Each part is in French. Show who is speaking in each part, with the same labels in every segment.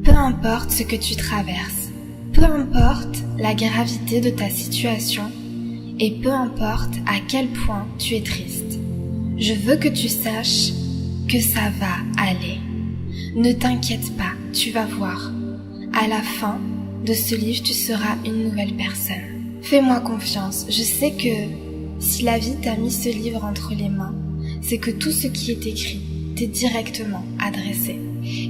Speaker 1: Peu importe ce que tu traverses, peu importe la gravité de ta situation et peu importe à quel point tu es triste, je veux que tu saches que ça va aller. Ne t'inquiète pas, tu vas voir. À la fin de ce livre, tu seras une nouvelle personne. Fais-moi confiance, je sais que si la vie t'a mis ce livre entre les mains, c'est que tout ce qui est écrit t'est directement adressé.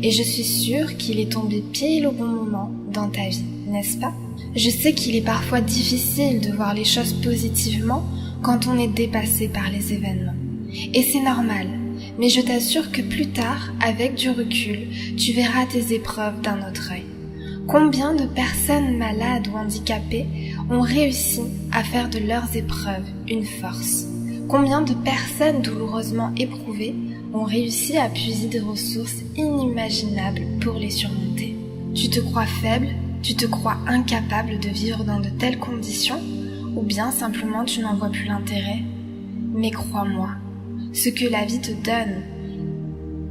Speaker 1: Et je suis sûre qu'il est tombé pile au bon moment dans ta vie, n'est-ce pas? Je sais qu'il est parfois difficile de voir les choses positivement quand on est dépassé par les événements. Et c'est normal, mais je t'assure que plus tard, avec du recul, tu verras tes épreuves d'un autre œil. Combien de personnes malades ou handicapées ont réussi à faire de leurs épreuves une force? Combien de personnes douloureusement éprouvées ont réussi à puiser des ressources inimaginables pour les surmonter? Tu te crois faible? Tu te crois incapable de vivre dans de telles conditions? Ou bien simplement tu n'en vois plus l'intérêt? Mais crois-moi, ce que la vie te donne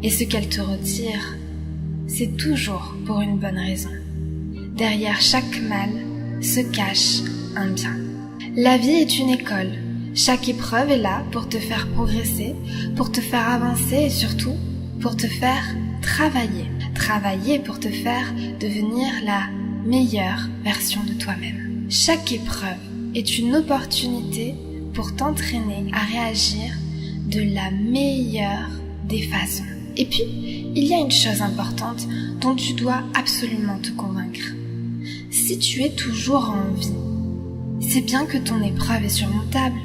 Speaker 1: et ce qu'elle te retire, c'est toujours pour une bonne raison. Derrière chaque mal se cache un bien. La vie est une école. Chaque épreuve est là pour te faire progresser, pour te faire avancer et surtout pour te faire travailler. Travailler pour te faire devenir la meilleure version de toi-même. Chaque épreuve est une opportunité pour t'entraîner à réagir de la meilleure des façons. Et puis, il y a une chose importante dont tu dois absolument te convaincre. Si tu es toujours en vie, c'est bien que ton épreuve est surmontable.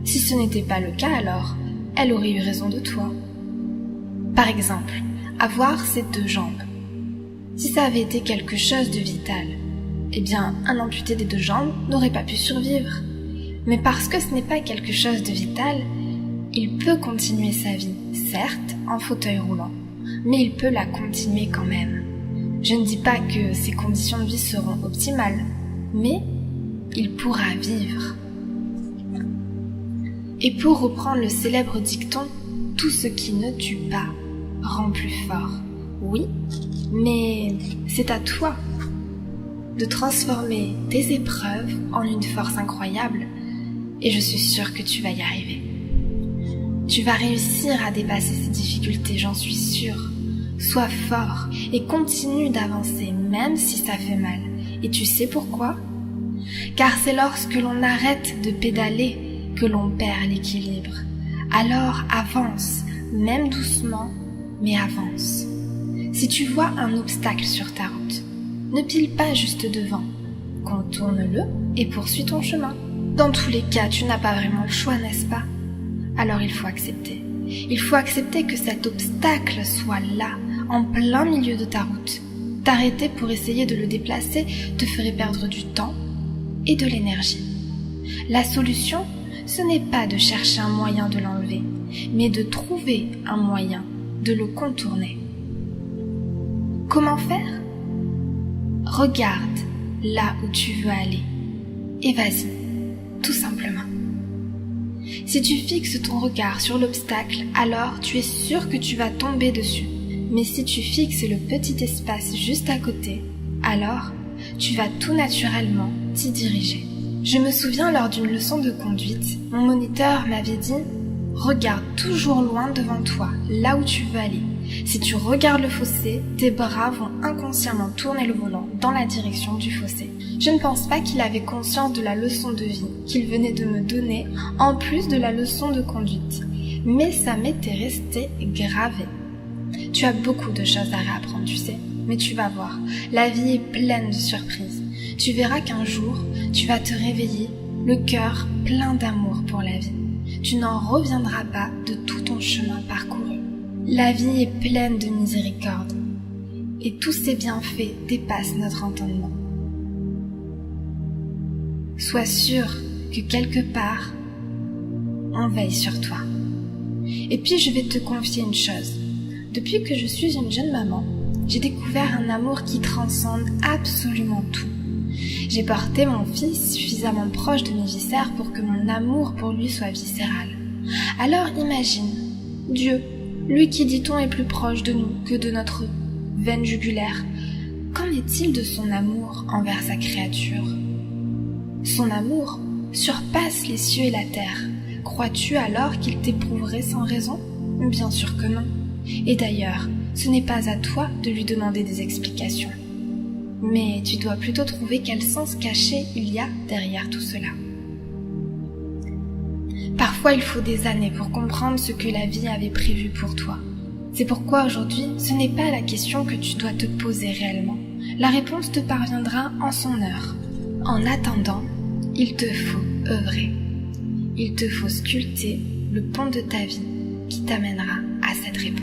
Speaker 1: Si ce n'était pas le cas, alors elle aurait eu raison de toi. Par exemple, avoir ses 2 jambes. Si ça avait été quelque chose de vital, eh bien, un amputé des 2 jambes n'aurait pas pu survivre. Mais parce que ce n'est pas quelque chose de vital, il peut continuer sa vie, certes en fauteuil roulant, mais il peut la continuer quand même. Je ne dis pas que ses conditions de vie seront optimales, mais il pourra vivre. Et pour reprendre le célèbre dicton, tout ce qui ne tue pas rend plus fort. Oui, mais c'est à toi de transformer tes épreuves en une force incroyable, et je suis sûre que tu vas y arriver. Tu vas réussir à dépasser ces difficultés, j'en suis sûre. Sois fort et continue d'avancer, même si ça fait mal. Et tu sais pourquoi? Car c'est lorsque l'on arrête de pédaler que l'on perd l'équilibre. Alors avance, même doucement, mais avance. Si tu vois un obstacle sur ta route, ne pile pas juste devant. Contourne-le et poursuis ton chemin. Dans tous les cas, tu n'as pas vraiment le choix, n'est-ce pas? Alors il faut accepter. Il faut accepter que cet obstacle soit là, en plein milieu de ta route. T'arrêter pour essayer de le déplacer te ferait perdre du temps et de l'énergie. La solution, ce n'est pas de chercher un moyen de l'enlever, mais de trouver un moyen de le contourner. Comment faire? Regarde là où tu veux aller et vas-y, tout simplement. Si tu fixes ton regard sur l'obstacle, alors tu es sûr que tu vas tomber dessus. Mais si tu fixes le petit espace juste à côté, alors tu vas tout naturellement t'y diriger. Je me souviens lors d'une leçon de conduite, mon moniteur m'avait dit « Regarde toujours loin devant toi, là où tu veux aller. Si tu regardes le fossé, tes bras vont inconsciemment tourner le volant dans la direction du fossé. » Je ne pense pas qu'il avait conscience de la leçon de vie qu'il venait de me donner, en plus de la leçon de conduite. Mais ça m'était resté gravé. Tu as beaucoup de choses à réapprendre, tu sais, mais tu vas voir, la vie est pleine de surprises. Tu verras qu'un jour, tu vas te réveiller, le cœur plein d'amour pour la vie. Tu n'en reviendras pas de tout ton chemin parcouru. La vie est pleine de miséricorde, et tous ces bienfaits dépassent notre entendement. Sois sûr que quelque part, on veille sur toi. Et puis je vais te confier une chose. Depuis que je suis une jeune maman, j'ai découvert un amour qui transcende absolument tout. J'ai porté mon fils suffisamment proche de mes viscères pour que mon amour pour lui soit viscéral. Alors imagine, Dieu, lui qui dit-on est plus proche de nous que de notre veine jugulaire, qu'en est-il de son amour envers sa créature? Son amour surpasse les cieux et la terre. Crois-tu alors qu'il t'éprouverait sans raison? Bien sûr que non. Et d'ailleurs, ce n'est pas à toi de lui demander des explications. Mais tu dois plutôt trouver quel sens caché il y a derrière tout cela. Parfois, il faut des années pour comprendre ce que la vie avait prévu pour toi. C'est pourquoi aujourd'hui, ce n'est pas la question que tu dois te poser réellement. La réponse te parviendra en son heure. En attendant, il te faut œuvrer. Il te faut sculpter le pont de ta vie qui t'amènera à cette réponse.